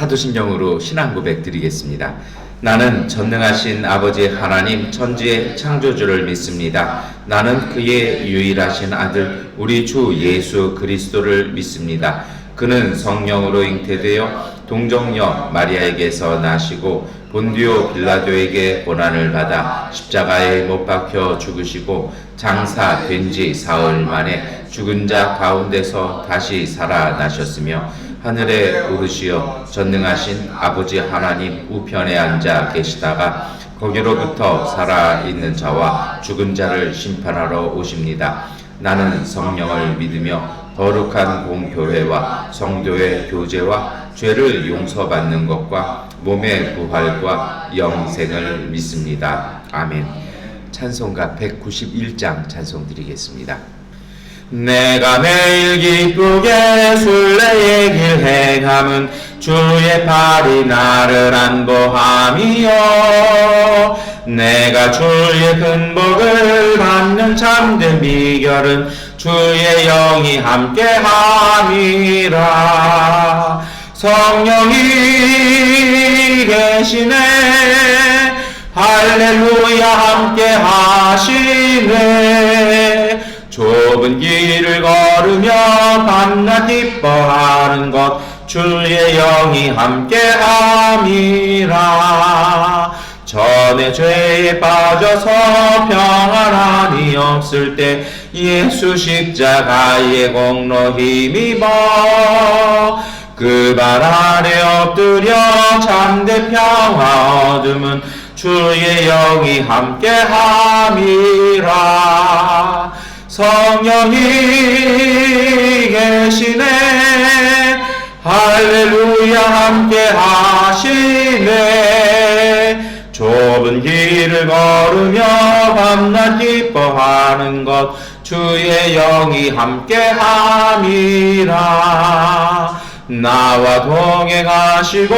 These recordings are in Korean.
사도신경으로 신앙 고백 드리겠습니다. 나는 전능하신 아버지 하나님 천지의 창조주를 믿습니다. 나는 그의 유일하신 아들 우리 주 예수 그리스도를 믿습니다. 그는 성령으로 잉태되어 동정녀 마리아에게서 나시고 본디오 빌라도에게 고난을 받아 십자가에 못 박혀 죽으시고 장사된 지 사흘 만에 죽은 자 가운데서 다시 살아나셨으며 하늘에 오르시어 전능하신 아버지 하나님 우편에 앉아 계시다가 거기로부터 살아있는 자와 죽은 자를 심판하러 오십니다. 나는 성령을 믿으며 거룩한 공교회와 성도의 교제와 죄를 용서받는 것과 몸의 부활과 영생을 믿습니다. 아멘. 찬송가 191장 찬송 드리겠습니다. 내가 매일 기쁘게 순례의 길 행함은 주의 팔이 나를 안보함이요 내가 주의 큰 복을 받는 참된 비결은 주의 영이 함께함이라 성령이 계시네 할렐루야 함께하시네 좁은 길을 걸으며 밤낮 기뻐하는 것 주의 영이 함께함이라 전에 죄에 빠져서 평안함이 없을 때 예수 십자가의 공로 힘입어 그 발 아래 엎드려 참된 평화 얻음은 주의 영이 함께함이라 성령이 계시네 할렐루야 함께하시네 좁은 길을 걸으며 밤낮 기뻐하는 것 주의 영이 함께함이라 나와 동행하시고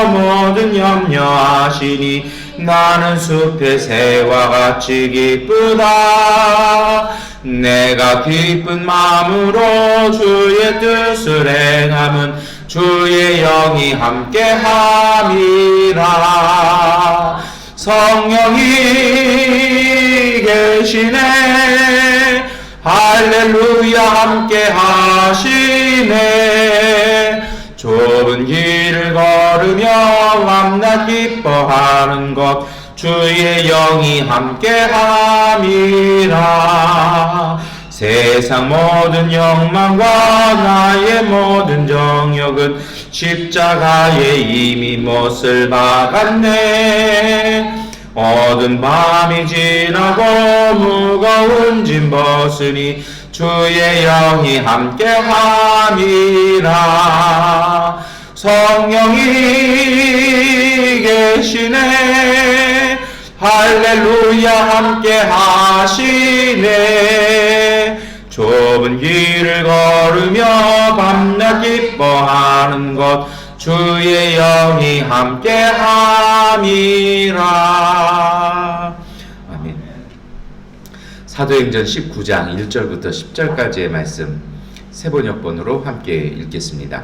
모든 염려하시니 나는 숲의 새와 같이 기쁘다 내가 기쁜 마음으로 주의 뜻을 행함은 주의 영이 함께함이라 성령이 계시네 할렐루야 함께하시네 좁은 길을 걸으며 밤낮 기뻐하는 것 주의 영이 함께함이라 세상 모든 욕망과 나의 모든 정욕은 십자가에 이미 못을 박았네 어두운 밤이 지나고 무거운 짐 벗으니 주의 영이 함께함이라 성령이 계시네 할렐루야 함께하시네 좁은 길을 걸으며 밤낮 기뻐하는 것 주의 영이 함께함이라 아멘. 사도행전 19장 1절부터 10절까지의 말씀 세번역본으로 함께 읽겠습니다.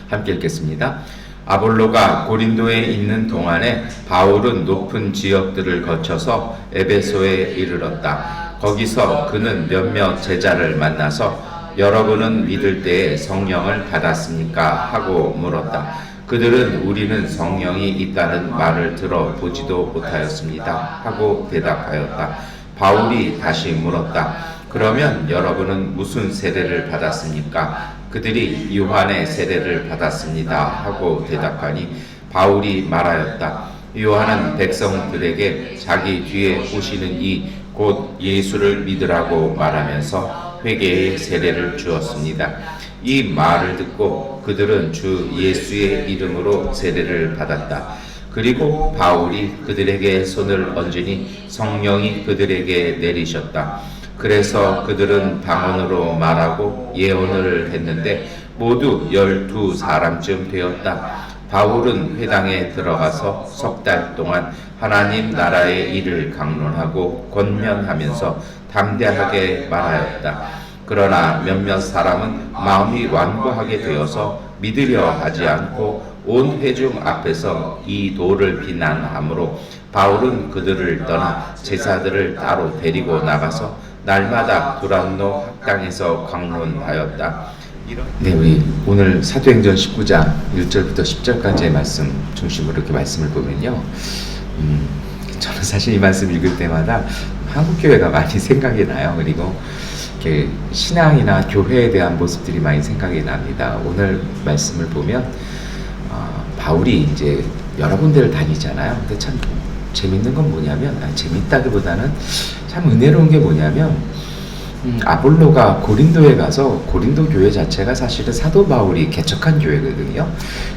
함께 읽겠습니다. 아볼로가 고린도에 있는 동안에 바울은 높은 지역들을 거쳐서 에베소에 이르렀다. 거기서 그는 몇몇 제자를 만나서 여러분은 믿을 때에 성령을 받았습니까? 하고 물었다. 그들은 우리는 성령이 있다는 말을 들어보지도 못하였습니다. 하고 대답하였다. 바울이 다시 물었다. 그러면 여러분은 무슨 세례를 받았습니까? 그들이 요한의 세례를 받았습니다. 하고 대답하니 바울이 말하였다. 요한은 백성들에게 자기 뒤에 오시는 이 곧 예수를 믿으라고 말하면서 회개의 세례를 주었습니다. 이 말을 듣고 그들은 주 예수의 이름으로 세례를 받았다. 그리고 바울이 그들에게 손을 얹으니 성령이 그들에게 내리셨다. 그래서 그들은 방언으로 말하고 예언을 했는데 모두 12사람쯤 되었다. 바울은 회당에 들어가서 석 달 동안 하나님 나라의 일을 강론하고 권면하면서 담대하게 말하였다. 그러나 몇몇 사람은 마음이 완고하게 되어서 믿으려 하지 않고 온 회중 앞에서 이 도를 비난하므로 바울은 그들을 떠나 제사들을 따로 데리고 나가서 날마다 두란노 학당에서 강론하였다. 네, 우리 오늘 사도행전 19장 1절부터 10절까지의 말씀 중심으로 이렇게 말씀을 보면요, 저는 사실 이 말씀 읽을 때마다 한국교회가 많이 생각이 나요. 그리고 이렇게 신앙이나 교회에 대한 모습들이 많이 생각이 납니다. 오늘 말씀을 보면 바울이 이제 여러 군데를 다니잖아요. 근데 참 재밌는 건 뭐냐면, 재밌다기보다는 참 은혜로운 게 뭐냐면, 아볼로가 고린도에 가서, 고린도 교회 자체가 사실은 사도 바울이 개척한 교회거든요.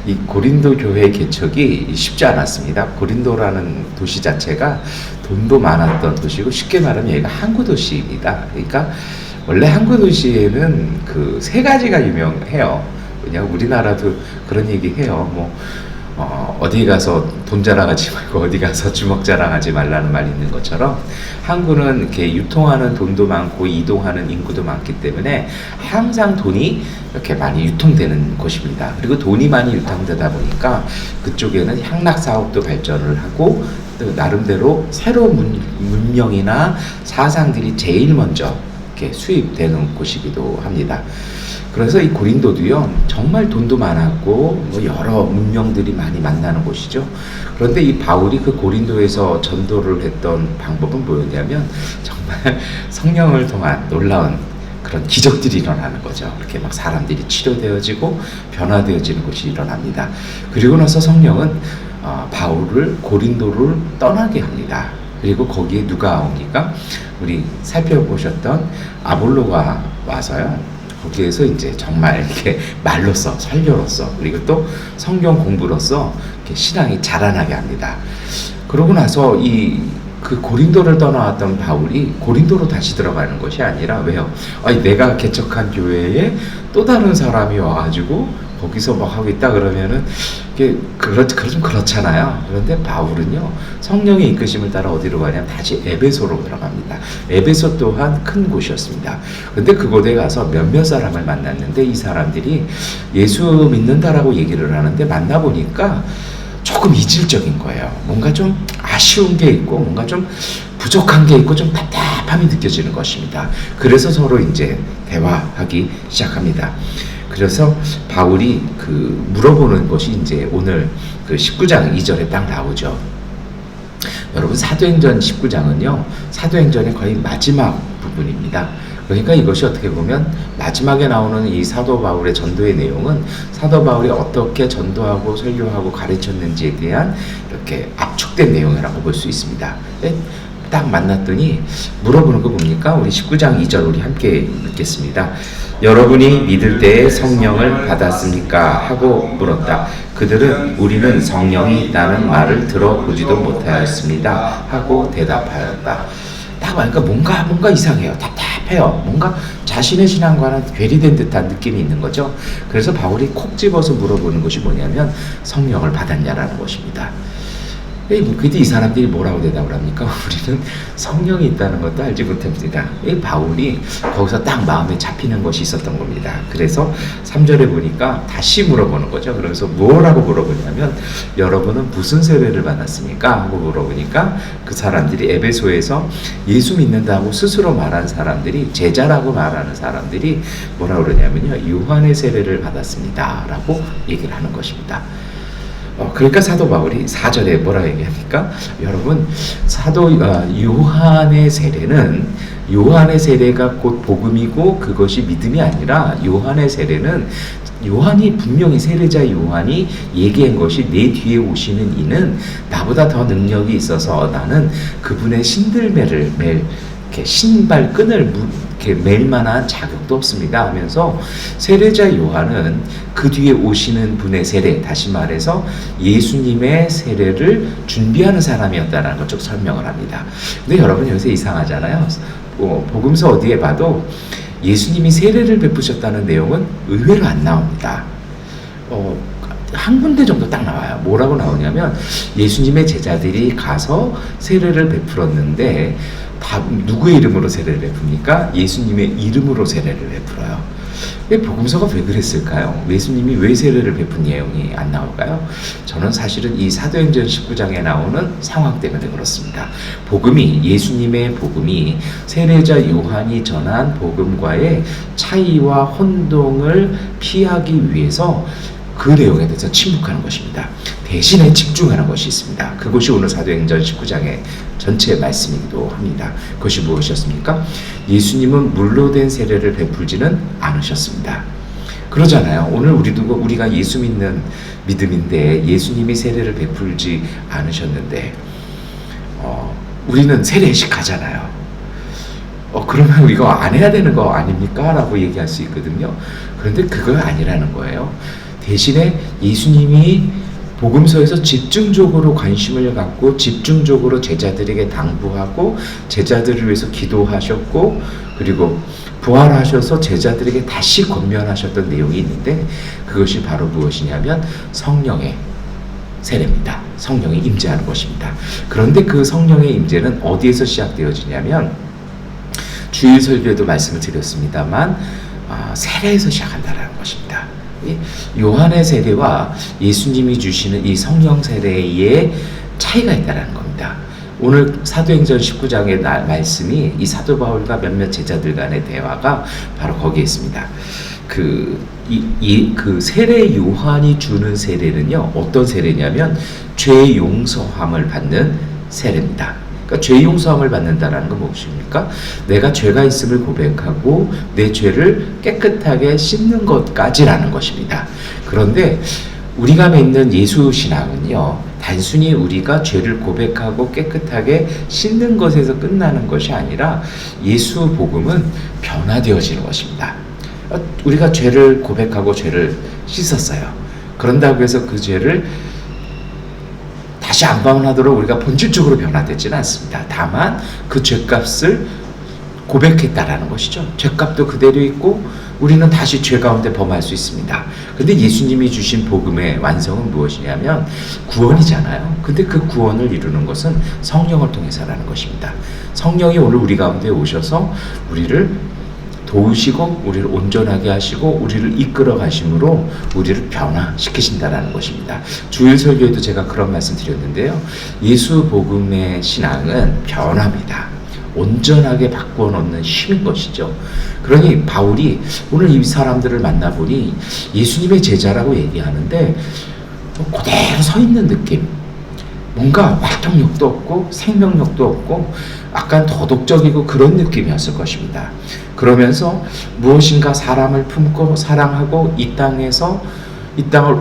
이 고린도 교회의 개척이 쉽지 않았습니다. 고린도라는 도시 자체가 돈도 많았던 도시고, 쉽게 말하면 얘가 항구 도시입니다. 그러니까 원래 항구 도시에는 그 세 가지가 유명해요. 그냥 우리나라도 그런 얘기 해요. 어디 가서 돈 자랑하지 말고 어디 가서 주먹 자랑하지 말라는 말이 있는 것처럼, 항구는 이렇게 유통하는 돈도 많고 이동하는 인구도 많기 때문에 항상 돈이 이렇게 많이 유통되는 곳입니다. 그리고 돈이 많이 유통되다 보니까 그쪽에는 향락 사업도 발전을 하고, 또 나름대로 새로운 문명이나 사상들이 제일 먼저 이렇게 수입되는 곳이기도 합니다. 그래서 이 고린도도요, 정말 돈도 많았고 여러 문명들이 많이 만나는 곳이죠. 그런데 이 바울이 그 고린도에서 전도를 했던 방법은 뭐였냐면, 정말 성령을 통한 놀라운 그런 기적들이 일어나는 거죠. 이렇게 막 사람들이 치료되어지고 변화되어지는 것이 일어납니다. 그리고 나서 성령은 바울을 고린도를 떠나게 합니다. 그리고 거기에 누가 옵니까? 우리 살펴보셨던 아볼로가 와서요, 거기에서 이제 정말 이렇게 말로써, 설교로써, 그리고 또 성경 공부로써 이렇게 신앙이 자라나게 합니다. 그러고 나서 그 고린도를 떠나왔던 바울이 고린도로 다시 들어가는 것이 아니라, 왜요? 내가 개척한 교회에 또 다른 사람이 와가지고 거기서 막 하고 있다 그러면은 이게 좀 그렇잖아요. 그런데 바울은요, 성령의 이끄심을 따라 어디로 가냐면 다시 에베소로 들어갑니다. 에베소 또한 큰 곳이었습니다. 근데 그곳에 가서 몇몇 사람을 만났는데, 이 사람들이 예수 믿는다라고 얘기를 하는데 만나보니까 조금 이질적인 거예요. 뭔가 좀 아쉬운 게 있고, 뭔가 좀 부족한 게 있고, 좀 답답함이 느껴지는 것입니다. 그래서 서로 이제 대화하기 시작합니다. 그래서 바울이 물어보는 것이 이제 오늘 19장 2절에 딱 나오죠. 여러분, 사도행전 19장은요, 사도행전의 거의 마지막 부분입니다. 그러니까 이것이 어떻게 보면 마지막에 나오는 이 사도 바울의 전도의 내용은 사도 바울이 어떻게 전도하고 설교하고 가르쳤는지에 대한 이렇게 압축된 내용이라고 볼 수 있습니다. 딱 만났더니 물어보는 거 뭡니까? 우리 19장 2절 우리 함께 읽겠습니다. 여러분이 믿을 때에 성령을 받았습니까? 하고 물었다. 그들은 우리는 성령이 있다는 말을 들어보지도 못하였습니다. 하고 대답하였다. 딱 보니까 뭔가 이상해요. 답답해요. 뭔가 자신의 신앙과는 괴리된 듯한 느낌이 있는 거죠. 그래서 바울이 콕 집어서 물어보는 것이 뭐냐면, 성령을 받았냐라는 것입니다. 그때 이 사람들이 뭐라고 대답을 합니까? 우리는 성령이 있다는 것도 알지 못합니다. 바울이 거기서 딱 마음에 잡히는 것이 있었던 겁니다. 그래서 3절에 보니까 다시 물어보는 거죠. 그래서 뭐라고 물어보냐면, 여러분은 무슨 세례를 받았습니까? 하고 물어보니까 그 사람들이, 에베소에서 예수 믿는다고 스스로 말한 사람들이, 제자라고 말하는 사람들이 뭐라고 그러냐면요, 요한의 세례를 받았습니다 라고 얘기를 하는 것입니다. 그러니까 사도 바울이 4절에 뭐라 얘기합니까? 여러분, 사도 요한의 세례는, 요한의 세례가 곧 복음이고 그것이 믿음이 아니라, 요한의 세례는 요한이, 분명히 세례자 요한이 얘기한 것이, 내 뒤에 오시는 이는 나보다 더 능력이 있어서 나는 그분의 신들매를 매일 이렇게 신발끈을 이렇게 맬 만한 자격도 없습니다 하면서, 세례자 요한은 그 뒤에 오시는 분의 세례, 다시 말해서 예수님의 세례를 준비하는 사람이었다는 걸 쭉 설명을 합니다. 근데 여러분, 여기서 이상하잖아요. 복음서 어디에 봐도 예수님이 세례를 베푸셨다는 내용은 의외로 안 나옵니다. 한 군데 정도 딱 나와요. 뭐라고 나오냐면, 예수님의 제자들이 가서 세례를 베풀었는데, 다 누구의 이름으로 세례를 베풉니까? 예수님의 이름으로 세례를 베풀어요. 왜 복음서가 왜 그랬을까요? 예수님이 왜 세례를 베푼 내용이 안 나올까요? 저는 사실은 이 사도행전 19장에 나오는 상황 때문에 그렇습니다. 예수님의 복음이 세례자 요한이 전한 복음과의 차이와 혼동을 피하기 위해서 그 내용에 대해서 침묵하는 것입니다. 대신에 집중하는 것이 있습니다. 그것이 오늘 사도행전 19장의 전체 말씀이기도 합니다. 그것이 무엇이었습니까? 예수님은 물로 된 세례를 베풀지는 않으셨습니다. 그러잖아요. 오늘 우리가 예수 믿는 믿음인데 예수님이 세례를 베풀지 않으셨는데 우리는 세례식 하잖아요. 그러면 우리가 안 해야 되는 거 아닙니까? 라고 얘기할 수 있거든요. 그런데 그거 아니라는 거예요. 대신에 예수님이 복음서에서 집중적으로 관심을 갖고 집중적으로 제자들에게 당부하고 제자들을 위해서 기도하셨고 그리고 부활하셔서 제자들에게 다시 권면하셨던 내용이 있는데 그것이 바로 무엇이냐면 성령의 세례입니다. 성령이 임재하는 것입니다. 그런데 그 성령의 임재는 어디에서 시작되어지냐면 주일 설교에도 말씀을 드렸습니다만 세례에서 시작한다는 것입니다. 요한의 세례와 예수님이 주시는 이 성령 세례의 차이가 있다는 겁니다. 오늘 사도행전 19장의 말씀이 이 사도 바울과 몇몇 제자들 간의 대화가 바로 거기에 있습니다. 그 세례 요한이 주는 세례는요, 어떤 세례냐면 죄 용서함을 받는 세례입니다. 그러니까 죄 용서함을 받는다는 건 무엇입니까? 내가 죄가 있음을 고백하고 내 죄를 깨끗하게 씻는 것까지라는 것입니다. 그런데 우리가 믿는 예수 신앙은요, 단순히 우리가 죄를 고백하고 깨끗하게 씻는 것에서 끝나는 것이 아니라 예수 복음은 변화되어지는 것입니다. 우리가 죄를 고백하고 죄를 씻었어요. 그런다고 해서 그 죄를 다시 안 범하도록 우리가 본질적으로 변화되지는 않습니다. 다만 그 죄값을 고백했다라는 것이죠. 죄값도 그대로 있고 우리는 다시 죄 가운데 범할 수 있습니다. 근데 예수님이 주신 복음의 완성은 무엇이냐면 구원이잖아요. 근데 그 구원을 이루는 것은 성령을 통해서라는 것입니다. 성령이 오늘 우리 가운데 오셔서 우리를 도우시고 우리를 온전하게 하시고 우리를 이끌어 가심으로 우리를 변화시키신다라는 것입니다. 주일 설교에도 제가 그런 말씀 드렸는데요. 예수 복음의 신앙은 변화입니다. 온전하게 바꾸어 놓는 힘인 것이죠. 그러니 바울이 오늘 이 사람들을 만나보니 예수님의 제자라고 얘기하는데 그대로 서 있는 느낌, 뭔가 활동력도 없고 생명력도 없고 약간 도덕적이고 그런 느낌이었을 것입니다. 그러면서 무엇인가 사람을 품고 사랑하고 이 땅을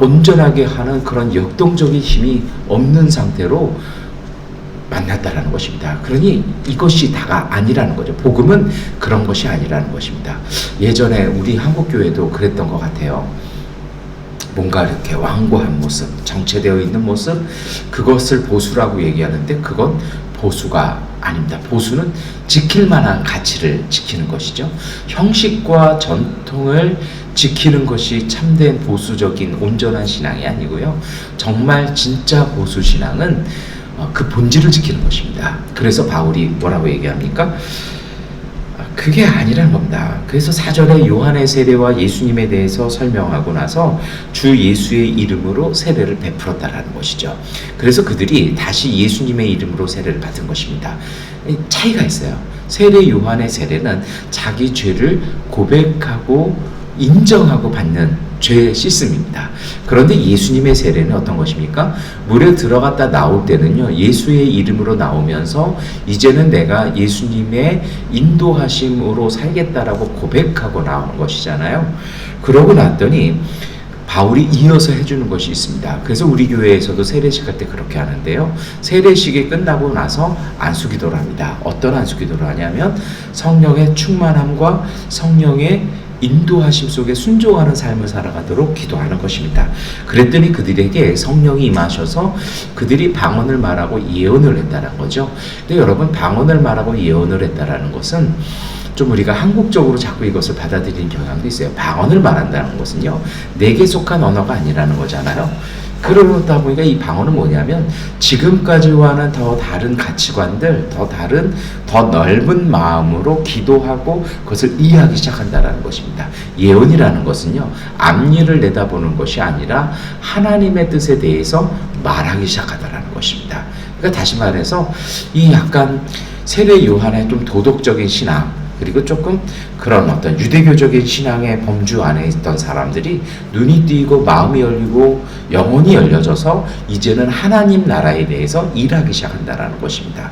온전하게 하는 그런 역동적인 힘이 없는 상태로 만났다라는 것입니다. 그러니 이것이 다가 아니라는 거죠. 복음은 그런 것이 아니라는 것입니다. 예전에 우리 한국교회도 그랬던 것 같아요. 뭔가 이렇게 완고한 모습, 정체되어 있는 모습, 그것을 보수라고 얘기하는데 그건 보수가 아닙니다. 보수는 지킬 만한 가치를 지키는 것이죠. 형식과 전통을 지키는 것이 참된 보수적인 온전한 신앙이 아니고요. 정말 진짜 보수 신앙은 그 본질을 지키는 것입니다. 그래서 바울이 뭐라고 얘기합니까? 그게 아니라는 겁니다. 그래서 4절에 요한의 세례와 예수님에 대해서 설명하고 나서 주 예수의 이름으로 세례를 베풀었다라는 것이죠. 그래서 그들이 다시 예수님의 이름으로 세례를 받은 것입니다. 차이가 있어요. 세례 요한의 세례는 자기 죄를 고백하고 인정하고 받는 죄 씻음입니다. 그런데 예수님의 세례는 어떤 것입니까? 물에 들어갔다 나올 때는요, 예수의 이름으로 나오면서 이제는 내가 예수님의 인도하심으로 살겠다라고 고백하고 나오는 것이잖아요. 그러고 났더니 바울이 이어서 해주는 것이 있습니다. 그래서 우리 교회에서도 세례식 할 때 그렇게 하는데요. 세례식이 끝나고 나서 안수기도를 합니다. 어떤 안수기도를 하냐면 성령의 충만함과 성령의 인도하심 속에 순종하는 삶을 살아가도록 기도하는 것입니다. 그랬더니 그들에게 성령이 임하셔서 그들이 방언을 말하고 예언을 했다는 거죠. 근데 여러분, 방언을 말하고 예언을 했다라는 것은 좀 우리가 한국적으로 자꾸 이것을 받아들이는 경향도 있어요. 방언을 말한다는 것은요, 내게 속한 언어가 아니라는 거잖아요. 그러다 보니까 이 방언은 뭐냐면 지금까지와는 더 다른 가치관들, 더 다른, 더 넓은 마음으로 기도하고 그것을 이해하기 시작한다는 것입니다. 예언이라는 것은요, 앞일을 내다보는 것이 아니라 하나님의 뜻에 대해서 말하기 시작하다는 것입니다. 그러니까 다시 말해서 이 약간 세례 요한의 좀 도덕적인 신앙, 그리고 조금 그런 어떤 유대교적인 신앙의 범주 안에 있던 사람들이 눈이 띄고 마음이 열리고 영혼이 열려져서 이제는 하나님 나라에 대해서 일하기 시작한다는 것입니다.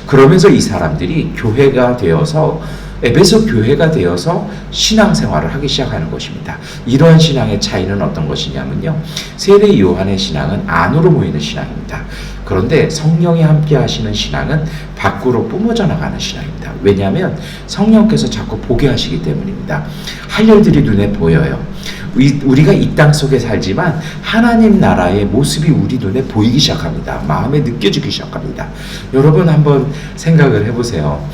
그러면서 이 사람들이 교회가 되어서 에베소 교회가 되어서 신앙생활을 하기 시작하는 것입니다. 이러한 신앙의 차이는 어떤 것이냐면요, 세례 요한의 신앙은 안으로 모이는 신앙입니다. 그런데 성령이 함께 하시는 신앙은 밖으로 뿜어져 나가는 신앙입니다. 왜냐하면 성령께서 자꾸 보게 하시기 때문입니다. 할 일들이 눈에 보여요. 우리가 이 땅 속에 살지만 하나님 나라의 모습이 우리 눈에 보이기 시작합니다. 마음에 느껴지기 시작합니다. 여러분 한번 생각을 해보세요.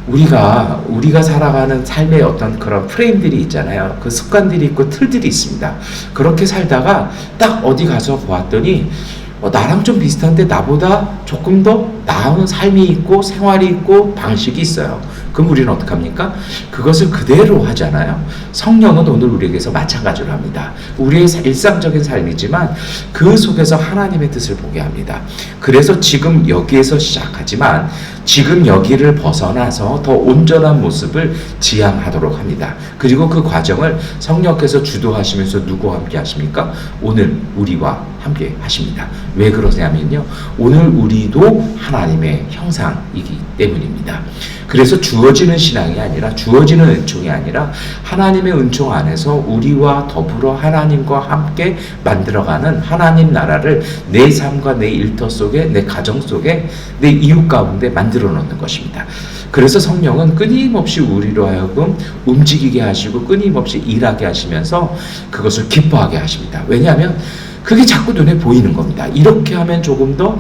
우리가 살아가는 삶의 어떤 그런 프레임들이 있잖아요. 그 습관들이 있고 틀들이 있습니다. 그렇게 살다가 딱 어디 가서 보았더니 나랑 좀 비슷한데 나보다 조금 더 나은 삶이 있고 생활이 있고 방식이 있어요. 그럼 우리는 어떡합니까? 그것을 그대로 하잖아요. 성령은 오늘 우리에게서 마찬가지로 합니다. 우리의 일상적인 삶이지만 그 속에서 하나님의 뜻을 보게 합니다. 그래서 지금 여기에서 시작하지만 지금 여기를 벗어나서 더 온전한 모습을 지향하도록 합니다. 그리고 그 과정을 성령께서 주도하시면서 누구와 함께 하십니까? 오늘 우리와 함께 하십니다. 왜 그러냐면요, 오늘 우리도 하나님의 형상이기 때문입니다. 그래서 주어지는 신앙이 아니라, 주어지는 은총이 아니라 하나님의 은총 안에서 우리와 더불어 하나님과 함께 만들어가는 하나님 나라를 내 삶과 내 일터 속에, 내 가정 속에, 내 이웃 가운데 만들어 놓는 것입니다. 그래서 성령은 끊임없이 우리로 하여금 움직이게 하시고 끊임없이 일하게 하시면서 그것을 기뻐하게 하십니다. 왜냐하면 그게 자꾸 눈에 보이는 겁니다. 이렇게 하면 조금 더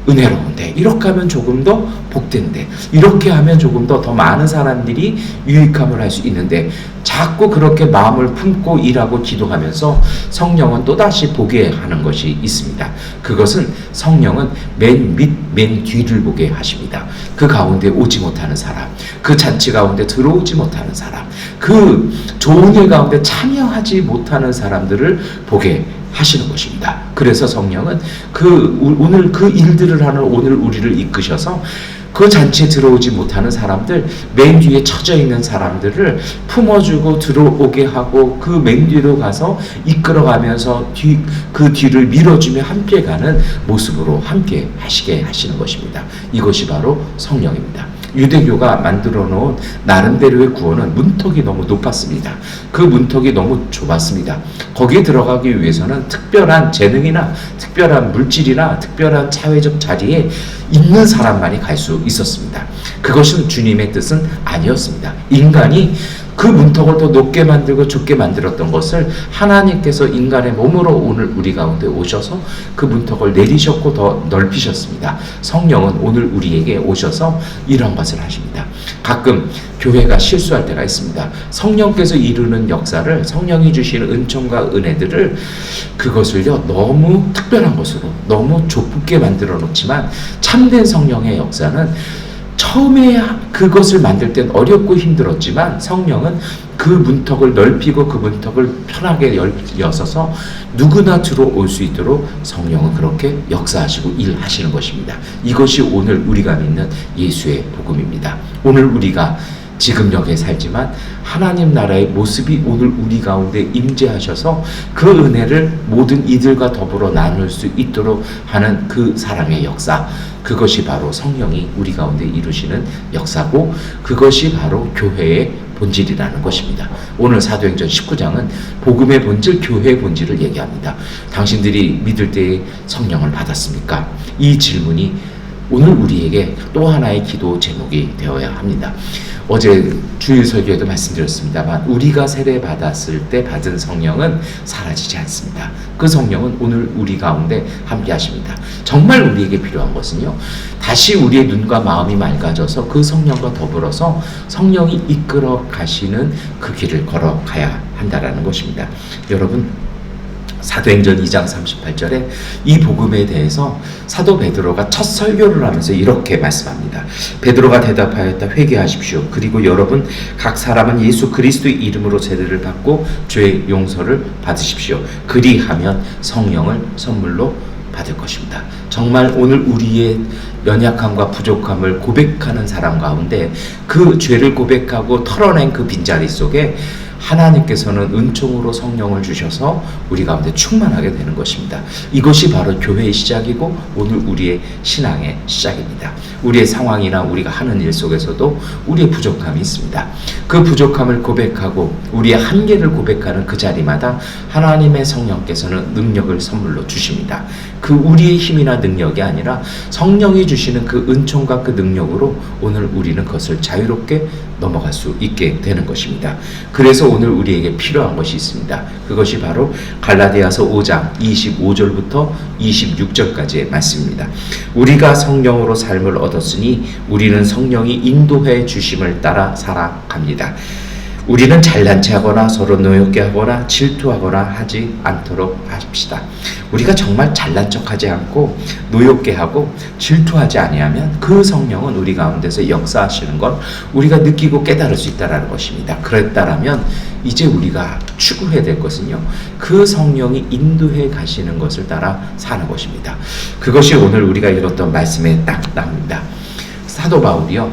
은혜로운데, 이렇게 하면 조금 더 복된데, 이렇게 하면 조금 더 많은 사람들이 유익함을 할 수 있는데, 자꾸 그렇게 마음을 품고 일하고 기도하면서 성령은 또다시 보게 하는 것이 있습니다. 그것은 성령은 맨 밑, 맨 뒤를 보게 하십니다. 그 가운데 오지 못하는 사람, 그 잔치 가운데 들어오지 못하는 사람, 그 좋은 일 가운데 참여하지 못하는 사람들을 보게 하시는 것입니다. 그래서 성령은 오늘 그 일들을 하는 오늘 우리를 이끄셔서 그 잔치에 들어오지 못하는 사람들, 맨 뒤에 처져 있는 사람들을 품어주고 들어오게 하고 그 맨 뒤로 가서 이끌어가면서 그 뒤를 밀어주며 함께 가는 모습으로 함께 하시게 하시는 것입니다. 이것이 바로 성령입니다. 유대교가 만들어 놓은 나름대로의 구원은 문턱이 너무 높았습니다. 그 문턱이 너무 좁았습니다. 거기에 들어가기 위해서는 특별한 재능이나 특별한 물질이나 특별한 사회적 자리에 있는 사람만이 갈 수 있었습니다. 그것은 주님의 뜻은 아니었습니다. 인간이 그 문턱을 더 높게 만들고 좁게 만들었던 것을 하나님께서 인간의 몸으로 오늘 우리 가운데 오셔서 그 문턱을 내리셨고 더 넓히셨습니다. 성령은 오늘 우리에게 오셔서 이런 것을 하십니다. 가끔 교회가 실수할 때가 있습니다. 성령께서 이루는 역사를, 성령이 주시는 은총과 은혜들을, 그것을요 너무 특별한 것으로 너무 좁게 만들어 놓지만, 참된 성령의 역사는 처음에 그것을 만들 땐 어렵고 힘들었지만 성령은 그 문턱을 넓히고 그 문턱을 편하게 여서서 누구나 들어올 수 있도록 성령은 그렇게 역사하시고 일하시는 것입니다. 이것이 오늘 우리가 믿는 예수의 복음입니다. 오늘 우리가 지금 여기에 살지만 하나님 나라의 모습이 오늘 우리 가운데 임재하셔서 그 은혜를 모든 이들과 더불어 나눌 수 있도록 하는 그 사랑의 역사, 그것이 바로 성령이 우리 가운데 이루시는 역사고, 그것이 바로 교회의 본질이라는 것입니다. 오늘 사도행전 19장은 복음의 본질, 교회의 본질을 얘기합니다. 당신들이 믿을 때에 성령을 받았습니까? 이 질문이 오늘 우리에게 또 하나의 기도 제목이 되어야 합니다. 어제 주일 설교에도 말씀드렸습니다만 우리가 세례 받았을 때 받은 성령은 사라지지 않습니다. 그 성령은 오늘 우리 가운데 함께 하십니다. 정말 우리에게 필요한 것은요, 다시 우리의 눈과 마음이 맑아져서 그 성령과 더불어서 성령이 이끌어 가시는 그 길을 걸어가야 한다라는 것입니다. 여러분, 사도행전 2장 38절에 이 복음에 대해서 사도 베드로가 첫 설교를 하면서 이렇게 말씀합니다. 베드로가 대답하였다. 회개하십시오. 그리고 여러분 각 사람은 예수 그리스도의 이름으로 세례를 받고 죄의 용서를 받으십시오. 그리하면 성령을 선물로 받을 것입니다. 정말 오늘 우리의 연약함과 부족함을 고백하는 사람 가운데 그 죄를 고백하고 털어낸 그 빈자리 속에 하나님께서는 은총으로 성령을 주셔서 우리 가운데 충만하게 되는 것입니다. 이것이 바로 교회의 시작이고 오늘 우리의 신앙의 시작입니다. 우리의 상황이나 우리가 하는 일 속에서도 우리의 부족함이 있습니다. 그 부족함을 고백하고 우리의 한계를 고백하는 그 자리마다 하나님의 성령께서는 능력을 선물로 주십니다. 그 우리의 힘이나 능력이 아니라 성령이 주시는 그 은총과 그 능력으로 오늘 우리는 그것을 자유롭게 넘어갈 수 있게 되는 것입니다. 그래서 오늘 우리에게 필요한 것이 있습니다. 그것이 바로 갈라디아서 5장 25절부터 26절까지의 말씀입니다. 우리가 성령으로 삶을 얻었으니 우리는 성령이 인도해 주심을 따라 살아갑니다. 우리는 잘난 체하거나 서로 노엽게 하거나 질투하거나 하지 않도록 합시다. 우리가 정말 잘난 척하지 않고 노엽게 하고 질투하지 아니하면 그 성령은 우리 가운데서 역사하시는 걸 우리가 느끼고 깨달을 수 있다는 것입니다. 그랬다라면 이제 우리가 추구해야 될 것은요, 그 성령이 인도해 가시는 것을 따라 사는 것입니다. 그것이 오늘 우리가 읽었던 말씀에 딱 나옵니다. 사도 바울이요,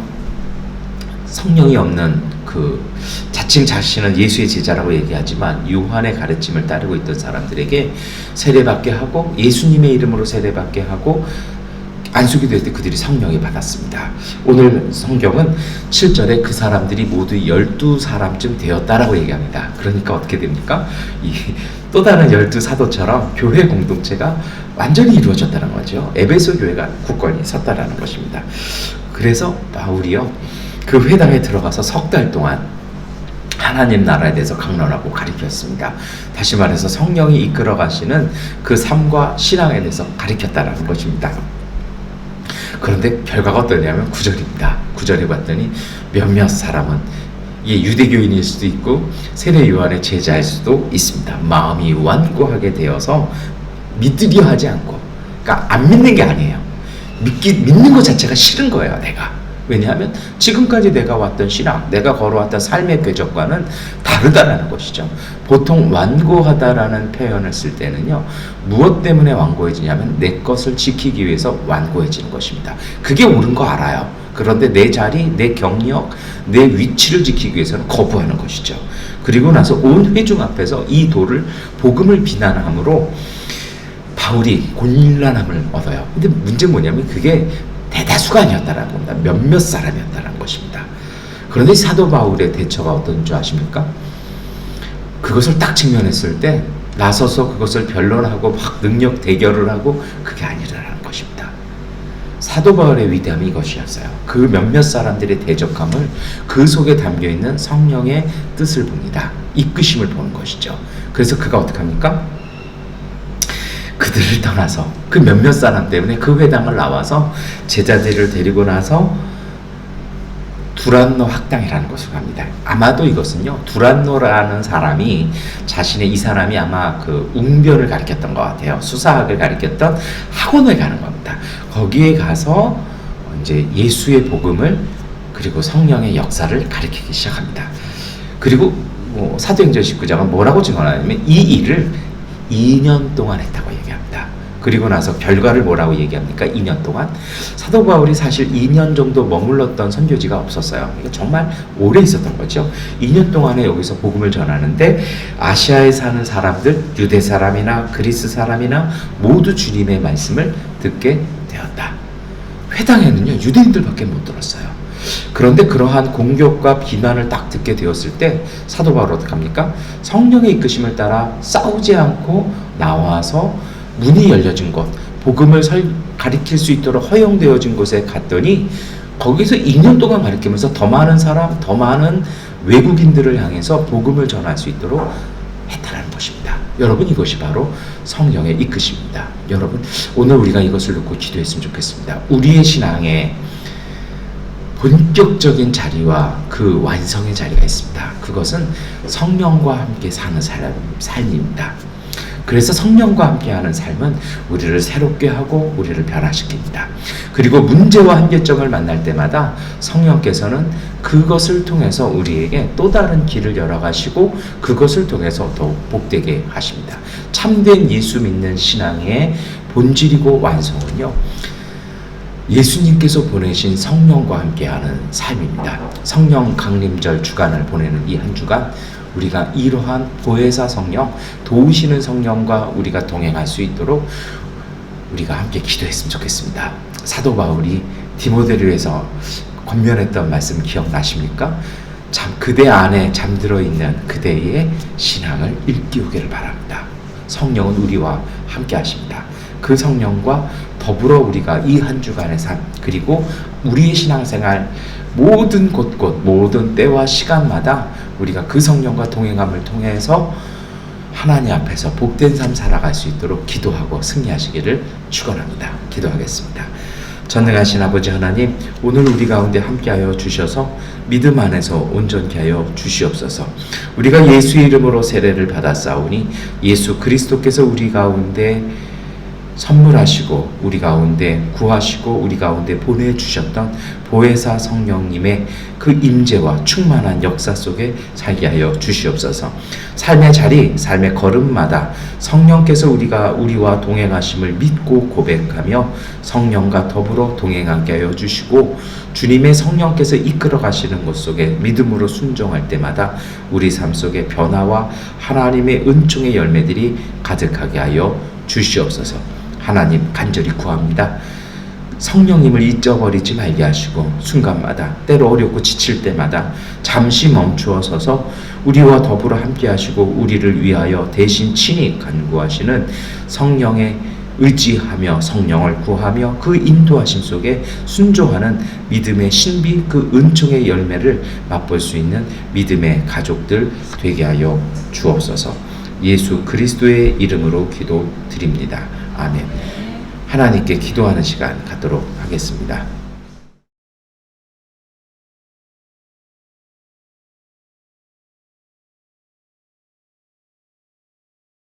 성령이 없는 자칭 자신은 예수의 제자라고 얘기하지만 요한의 가르침을 따르고 있던 사람들에게 세례받게 하고 예수님의 이름으로 세례받게 하고 안수기 될 때 그들이 성령을 받았습니다. 오늘 성경은 7절에 그 사람들이 모두 12사람쯤 되었다라고 얘기합니다. 그러니까 어떻게 됩니까? 또 다른 12사도처럼 교회 공동체가 완전히 이루어졌다는 거죠. 에베소 교회가 굳건히 섰다라는 것입니다. 그래서 바울이요, 그 회당에 들어가서 석 달 동안 하나님 나라에 대해서 강론하고 가르쳤습니다. 다시 말해서 성령이 이끌어 가시는 그 삶과 신앙에 대해서 가르쳤다라는 것입니다. 그런데 결과가 어떠냐면 9절입니다. 9절에 봤더니 몇몇 사람은 이게 유대교인일 수도 있고 세례 요한의 제자일 수도 있습니다. 마음이 완고하게 되어서 믿으려 하지 않고, 그러니까 안 믿는 게 아니에요. 믿는 것 자체가 싫은 거예요, 내가. 왜냐하면 지금까지 내가 왔던 신앙, 내가 걸어왔던 삶의 궤적과는 다르다라는 것이죠. 보통 완고하다라는 표현을 쓸 때는요, 무엇 때문에 완고해지냐면 내 것을 지키기 위해서 완고해지는 것입니다. 그게 옳은 거 알아요. 그런데 내 자리, 내 경력, 내 위치를 지키기 위해서는 거부하는 것이죠. 그리고 나서 온 회중 앞에서 이 도를 복음을 비난함으로 바울이 곤란함을 얻어요. 근데 문제는 뭐냐면 그게 대다수가 아니었다라는 겁니다. 몇몇 사람이었다는 것입니다. 그런데 사도 바울의 대처가 어떤 줄 아십니까? 그것을 딱 직면했을 때 나서서 그것을 변론하고 막 능력 대결을 하고 그게 아니라는 것입니다. 사도 바울의 위대함이 이것이었어요. 그 몇몇 사람들의 대적함을 그 속에 담겨있는 성령의 뜻을 봅니다. 이끄심을 보는 것이죠. 그래서 그가 어떻게 합니까? 그들을 떠나서 그 몇몇 사람 때문에 그 회당을 나와서 제자들을 데리고 나서 두란노 학당이라는 곳을 갑니다. 아마도 이것은요, 두란노라는 사람이 이 사람이 아마 그 웅변을 가르쳤던 것 같아요. 수사학을 가르쳤던 학원을 가는 겁니다. 거기에 가서 이제 예수의 복음을 그리고 성령의 역사를 가르치기 시작합니다. 그리고 사도행전 19장은 뭐라고 증언하냐면 이 일을 2년 동안 했다고 얘기합니다. 그리고 나서 결과를 뭐라고 얘기합니까? 2년 동안 사도 바울이 사실 2년 정도 머물렀던 선교지가 없었어요. 이게 정말 오래 있었던 거죠. 2년 동안에 여기서 복음을 전하는데 아시아에 사는 사람들, 유대 사람이나 그리스 사람이나 모두 주님의 말씀을 듣게 되었다. 회당에는요, 유대인들밖에 못 들었어요. 그런데 그러한 공격과 비난을 딱 듣게 되었을 때 사도 바울 어떻게 합니까? 성령의 이끄심을 따라 싸우지 않고 나와서 문이 열려진 곳, 복음을 가리킬 수 있도록 허용되어진 곳에 갔더니 거기서 2년 동안 가리키면서 더 많은 사람, 더 많은 외국인들을 향해서 복음을 전할 수 있도록 했다는 것입니다. 여러분, 이것이 바로 성령의 이끄심입니다. 여러분, 오늘 우리가 이것을 놓고 기도했으면 좋겠습니다. 우리의 신앙에 본격적인 자리와 그 완성의 자리가 있습니다. 그것은 성령과 함께 사는 삶입니다. 그래서 성령과 함께하는 삶은 우리를 새롭게 하고 우리를 변화시킵니다. 그리고 문제와 한계점을 만날 때마다 성령께서는 그것을 통해서 우리에게 또 다른 길을 열어가시고 그것을 통해서 더욱 복되게 하십니다. 참된 예수 믿는 신앙의 본질이고 완성은요, 예수님께서 보내신 성령과 함께하는 삶입니다. 성령 강림절 주간을 보내는 이 한 주간, 우리가 이러한 보혜사 성령, 도우시는 성령과 우리가 동행할 수 있도록 우리가 함께 기도했으면 좋겠습니다. 사도 바울이 디모데를 위해서 권면했던 말씀 기억나십니까? 그대 안에 잠들어 있는 그대의 신앙을 일깨우기를 바랍니다. 성령은 우리와 함께 하십니다. 그 성령과 더불어 우리가 이 한 주간의 삶, 그리고 우리의 신앙생활 모든 곳곳, 모든 때와 시간마다 우리가 그 성령과 동행함을 통해서 하나님 앞에서 복된 삶 살아갈 수 있도록 기도하고 승리하시기를 축원합니다. 기도하겠습니다. 전능하신 아버지 하나님, 오늘 우리 가운데 함께하여 주셔서 믿음 안에서 온전케 하여 주시옵소서. 우리가 예수의 이름으로 세례를 받았사오니 예수 그리스도께서 우리 가운데 선물하시고 우리 가운데 구하시고 우리 가운데 보내주셨던 보혜사 성령님의 그 임재와 충만한 역사 속에 살게 하여 주시옵소서. 삶의 자리, 삶의 걸음마다 성령께서 우리와 동행하심을 믿고 고백하며 성령과 더불어 동행하게 하여 주시고, 주님의 성령께서 이끌어 가시는 곳 속에 믿음으로 순종할 때마다 우리 삶 속에 변화와 하나님의 은총의 열매들이 가득하게 하여 주시옵소서. 하나님 간절히 구합니다. 성령님을 잊어버리지 말게 하시고 순간마다, 때로 어렵고 지칠 때마다 잠시 멈추어 서서 우리와 더불어 함께 하시고 우리를 위하여 대신 친히 간구하시는 성령에 의지하며 성령을 구하며 그 인도하심 속에 순종하는 믿음의 신비, 그 은총의 열매를 맛볼 수 있는 믿음의 가족들 되게 하여 주옵소서. 예수 그리스도의 이름으로 기도드립니다. 아멘. 하나님께 기도하는 시간 갖도록 하겠습니다.